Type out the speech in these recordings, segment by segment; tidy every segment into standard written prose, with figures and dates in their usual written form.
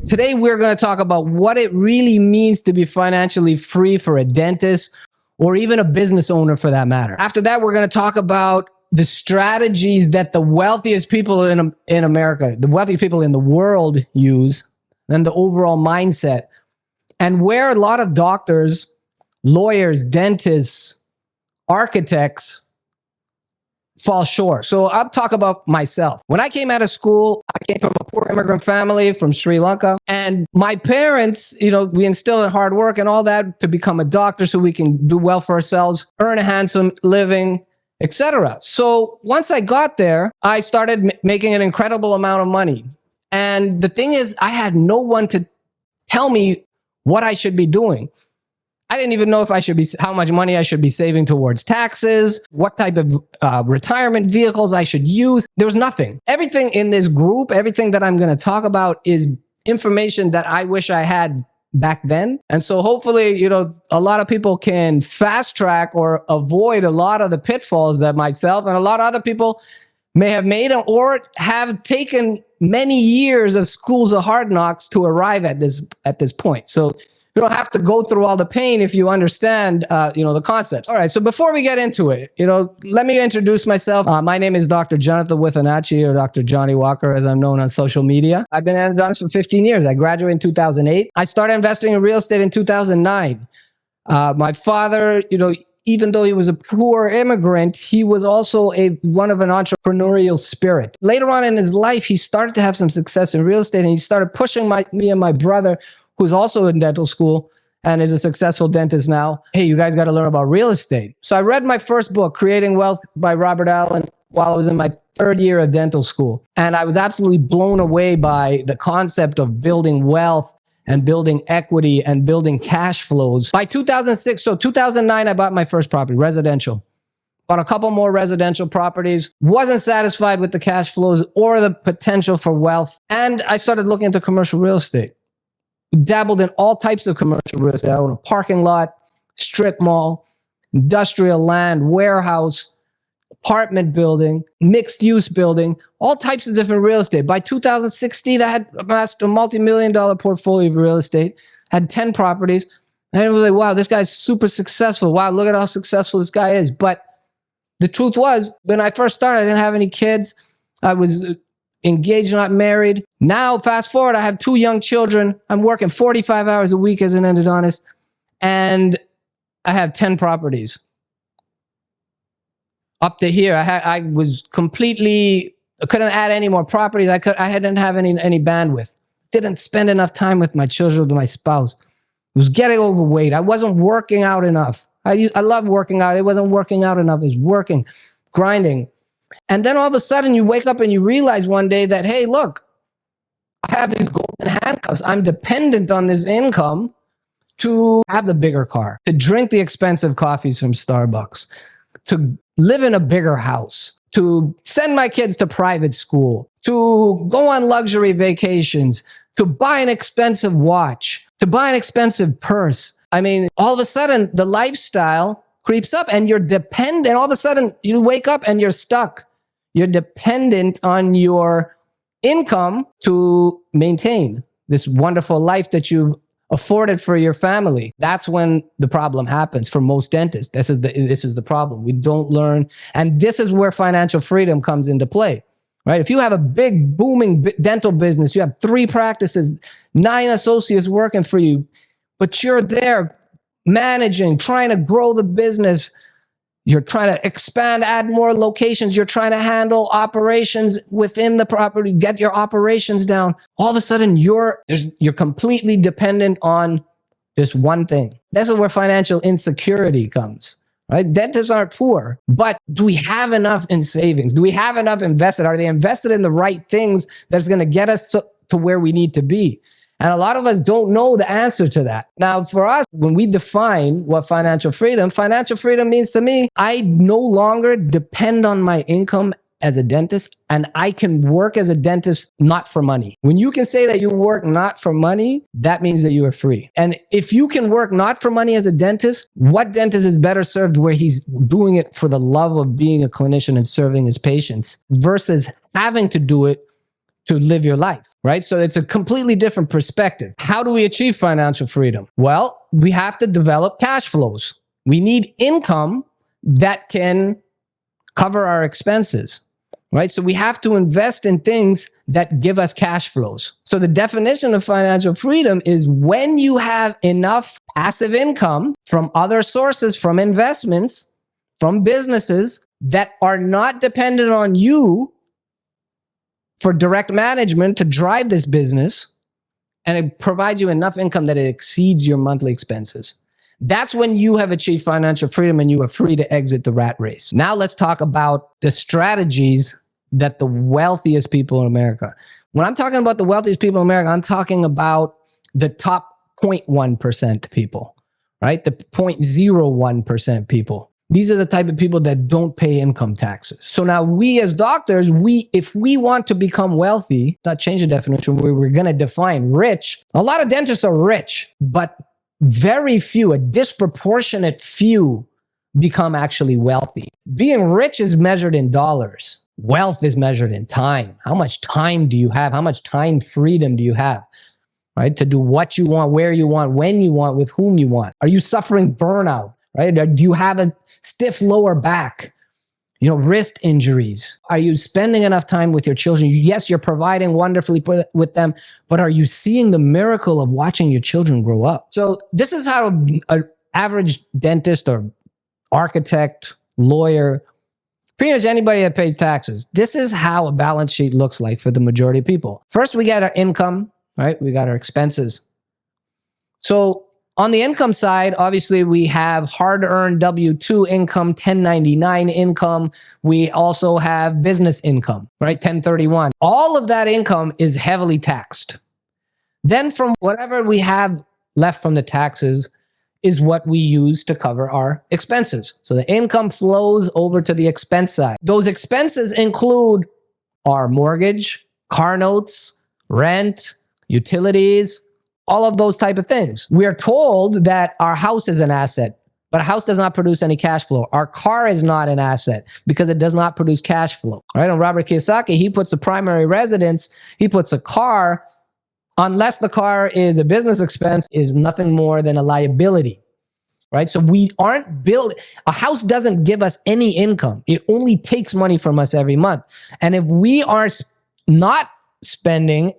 Today, we're going to talk about what it really means to be financially free for a dentist or even a business owner for that matter. After that, we're going to talk about the strategies that the wealthiest people in America, the wealthy people in the world use, and the overall mindset, and where a lot of doctors, lawyers, dentists, architects fall short. So I'll talk about myself. When I came out of school, I came from a poor immigrant family from Sri Lanka. And my parents, we instilled in hard work and all that to become a doctor so we can do well for ourselves, earn a handsome living, etc. So once I got there, I started making an incredible amount of money. And the thing is, I had no one to tell me what I should be doing. I didn't even know if how much money I should be saving towards taxes, what type of retirement vehicles I should use. There was nothing. Everything in this group, everything that I'm going to talk about is information that I wish I had back then. And so hopefully, a lot of people can fast track or avoid a lot of the pitfalls that myself and a lot of other people may have made or have taken many years of schools of hard knocks to arrive at this point. So you don't have to go through all the pain if you understand, the concepts. All right. So before we get into it, let me introduce myself. My name is Dr. Jonny Withananchi, or Dr. Johnny Walker, as I'm known on social media. I've been an endodontist for 15 years. I graduated in 2008. I started investing in real estate in 2009. My father, even though he was a poor immigrant, he was also one of an entrepreneurial spirit. Later on in his life, he started to have some success in real estate, and he started pushing me and my brother, who's also in dental school and is a successful dentist now. Hey, you guys got to learn about real estate. So I read my first book, Creating Wealth by Robert Allen, while I was in my third year of dental school. And I was absolutely blown away by the concept of building wealth and building equity and building cash flows. By 2009, I bought my first property, residential. Bought a couple more residential properties, wasn't satisfied with the cash flows or the potential for wealth. And I started looking into commercial real estate. Dabbled in all types of commercial real estate. I own a parking lot, strip mall, industrial land, warehouse, apartment building, mixed use building, all types of different real estate. By 2016, I had amassed a multi-million-dollar portfolio of real estate, had 10 properties. And I was like, wow, this guy's super successful. Wow, look at how successful this guy is. But the truth was, when I first started, I didn't have any kids. I was engaged, not married. Now, fast forward, I have 2 young children. I'm working 45 hours a week as an endodontist, and I have 10 properties. Up to here, I was completely, I couldn't add any more properties. I didn't have any bandwidth. Didn't spend enough time with my children, with my spouse. I was getting overweight. I wasn't working out enough. I love working out. It wasn't working out enough. It was working, grinding. And then all of a sudden you wake up and you realize one day that, hey, look, I have these golden handcuffs. I'm dependent on this income to have the bigger car, to drink the expensive coffees from Starbucks, to live in a bigger house, to send my kids to private school, to go on luxury vacations, to buy an expensive watch, to buy an expensive purse. I mean, all of a sudden the lifestyle creeps up and you're dependent. All of a sudden you wake up and you're stuck. You're dependent on your income to maintain this wonderful life that you've afforded for your family. That's when the problem happens for most dentists. This is the problem. We don't learn. And this is where financial freedom comes into play, right? If you have a big booming dental business, you have 3 practices, 9 associates working for you, but you're there managing, trying to grow the business. You're trying to expand, add more locations. You're trying to handle operations within the property, get your operations down. All of a sudden, you're completely dependent on this one thing. This is where financial insecurity comes, right? Dentists aren't poor, but do we have enough in savings? Do we have enough invested? Are they invested in the right things that's going to get us to where we need to be? And a lot of us don't know the answer to that. Now, for us, when we define what financial freedom means to me, I no longer depend on my income as a dentist, and I can work as a dentist not for money. When you can say that you work not for money, that means that you are free. And if you can work not for money as a dentist, what dentist is better served where he's doing it for the love of being a clinician and serving his patients versus having to do it to live your life, right? So it's a completely different perspective. How do we achieve financial freedom? Well, we have to develop cash flows. We need income that can cover our expenses, right? So we have to invest in things that give us cash flows. So the definition of financial freedom is when you have enough passive income from other sources, from investments, from businesses that are not dependent on you for direct management to drive this business, and it provides you enough income that it exceeds your monthly expenses. That's when you have achieved financial freedom and you are free to exit the rat race. Now let's talk about the strategies that the wealthiest people in America. When I'm talking about the wealthiest people in America, I'm talking about the top 0.1% people, right? The 0.01% people. These are the type of people that don't pay income taxes. So now we as doctors, if we want to become wealthy, not change the definition, we're going to define rich. A lot of dentists are rich, but very few, a disproportionate few become actually wealthy. Being rich is measured in dollars. Wealth is measured in time. How much time do you have? How much time freedom do you have? Right? To do what you want, where you want, when you want, with whom you want. Are you suffering burnout? Right? Do you have a stiff lower back? Wrist injuries. Are you spending enough time with your children? Yes, you're providing wonderfully with them, but are you seeing the miracle of watching your children grow up? So this is how an average dentist or architect, lawyer, pretty much anybody that pays taxes, this is how a balance sheet looks like for the majority of people. First, we got our income, right? We got our expenses. So on the income side, obviously, we have hard-earned W-2 income, 1099 income. We also have business income, right? 1031. All of that income is heavily taxed. Then from whatever we have left from the taxes is what we use to cover our expenses. So the income flows over to the expense side. Those expenses include our mortgage, car notes, rent, utilities, all of those type of things. We are told that our house is an asset, but a house does not produce any cash flow. Our car is not an asset because it does not produce cash flow. All right? And Robert Kiyosaki, he puts a primary residence, he puts a car, unless the car is a business expense, is nothing more than a liability. Right? So we aren't built, a house doesn't give us any income. It only takes money from us every month. And if we are not spending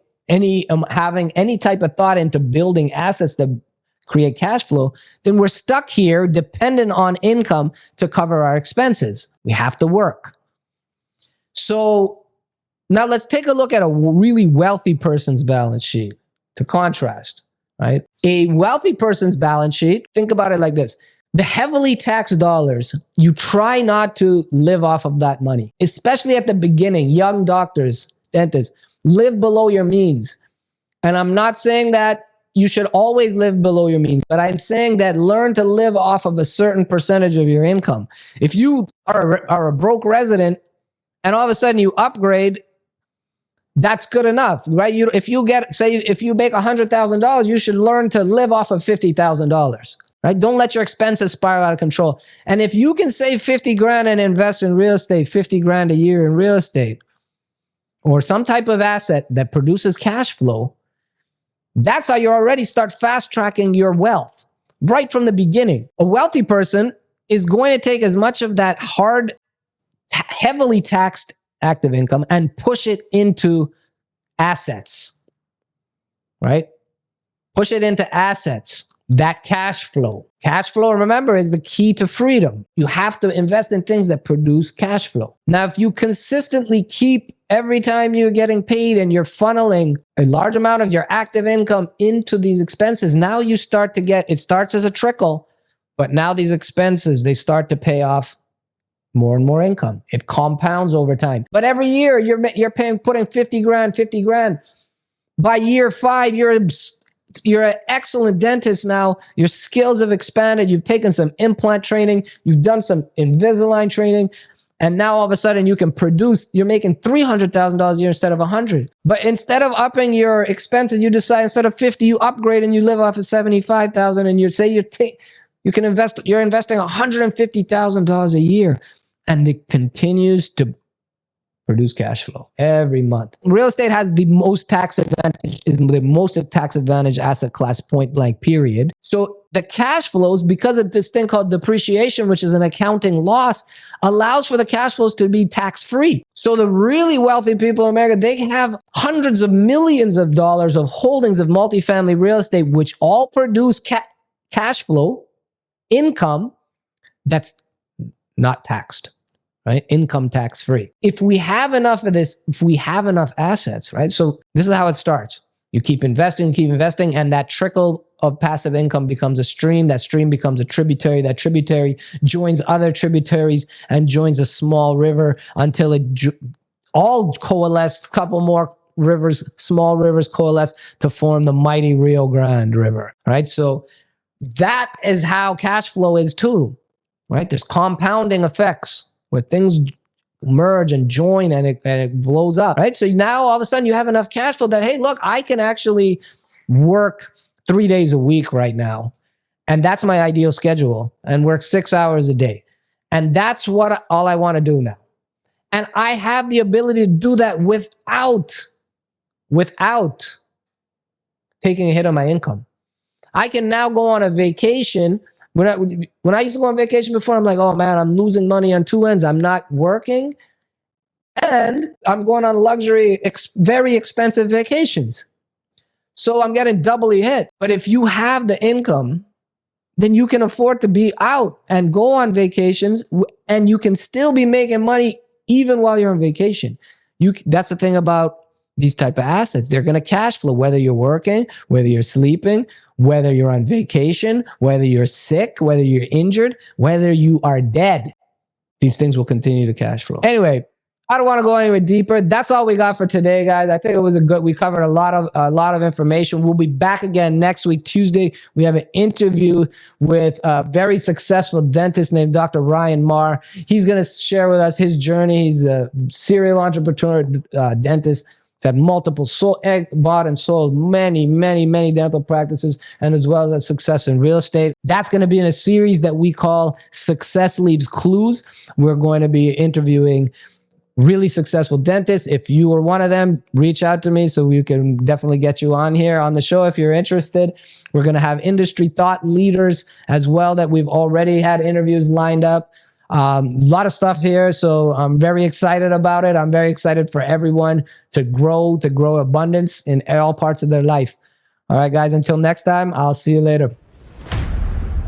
having any type of thought into building assets that create cash flow, then we're stuck here dependent on income to cover our expenses. We have to work. So now let's take a look at a really wealthy person's balance sheet to contrast, right? A wealthy person's balance sheet, think about it like this. The heavily taxed dollars, you try not to live off of that money, especially at the beginning. Young doctors, dentists, live below your means. And I'm not saying that you should always live below your means, but I'm saying that learn to live off of a certain percentage of your income. If you are a broke resident and all of a sudden you upgrade, that's good enough, right? If you make $100,000, you should learn to live off of $50,000, right? Don't let your expenses spiral out of control. And if you can save 50 grand and invest in real estate, 50 grand a year in real estate, or some type of asset that produces cash flow, that's how you already start fast tracking your wealth right from the beginning. A wealthy person is going to take as much of that heavily taxed active income and push it into assets, right? Push it into assets. That cash flow. Cash flow, remember, is the key to freedom. You have to invest in things that produce cash flow. Now, if you consistently keep every time you're getting paid and you're funneling a large amount of your active income into these expenses, now you start to get, it starts as a trickle, but now these expenses, they start to pay off more and more income. It compounds over time. But every year you're putting 50 grand. By year 5, you're an excellent dentist now. Your skills have expanded. You've taken some implant training. You've done some Invisalign training. And now all of a sudden you can produce, you're making $300,000 a year instead of 100. But instead of upping your expenses, you decide instead of 50, you upgrade and you live off of 75,000 and you say you're investing $150,000 a year. And it continues to produce cash flow every month. Real estate has the most tax advantage, is the most tax advantage asset class, point blank, period. So the cash flows, because of this thing called depreciation, which is an accounting loss, allows for the cash flows to be tax free. So the really wealthy people in America, they have hundreds of millions of dollars of holdings of multifamily real estate, which all produce cash flow, income that's not taxed. Right? Income tax free. If we have enough of this, if we have enough assets, right? So this is how it starts. You keep investing, and that trickle of passive income becomes a stream. That stream becomes a tributary. That tributary joins other tributaries and joins a small river until it all coalesce, a couple more rivers, small rivers coalesce to form the mighty Rio Grande River, right? So that is how cash flow is too, right? There's compounding effects where things merge and join and it blows up, right? So now all of a sudden you have enough cash flow that, hey, look, I can actually work 3 days a week right now. And that's my ideal schedule, and work 6 hours a day. And that's all I want to do now. And I have the ability to do that without taking a hit on my income. I can now go on a vacation. When I used to go on vacation before, I'm like, oh man, I'm losing money on two ends. I'm not working, and I'm going on luxury, very expensive vacations. So I'm getting doubly hit. But if you have the income, then you can afford to be out and go on vacations, and you can still be making money even while you're on vacation. That's the thing about these type of assets. They're going to cash flow, whether you're working, whether you're sleeping, whether you're on vacation, whether you're sick, whether you're injured, whether you are dead. These things will continue to cash flow. Anyway, I don't want to go anywhere deeper. That's all we got for today, guys. I think it was we covered a lot of information. We'll be back again next week, Tuesday. We have an interview with a very successful dentist named Dr. Ryan Marr. He's going to share with us his journey. He's a serial entrepreneur, dentist. He's had multiple bought and sold many dental practices, and as well as success in real estate. That's going to be in a series that we call Success Leaves Clues. We're going to be interviewing really successful dentists. If you are one of them, reach out to me so we can definitely get you on here on the show if you're interested. We're going to have industry thought leaders as well that we've already had interviews lined up. A lot of stuff here, so I'm very excited about it. I'm very excited for everyone to grow abundance in all parts of their life. All right, guys, until next time, I'll see you later.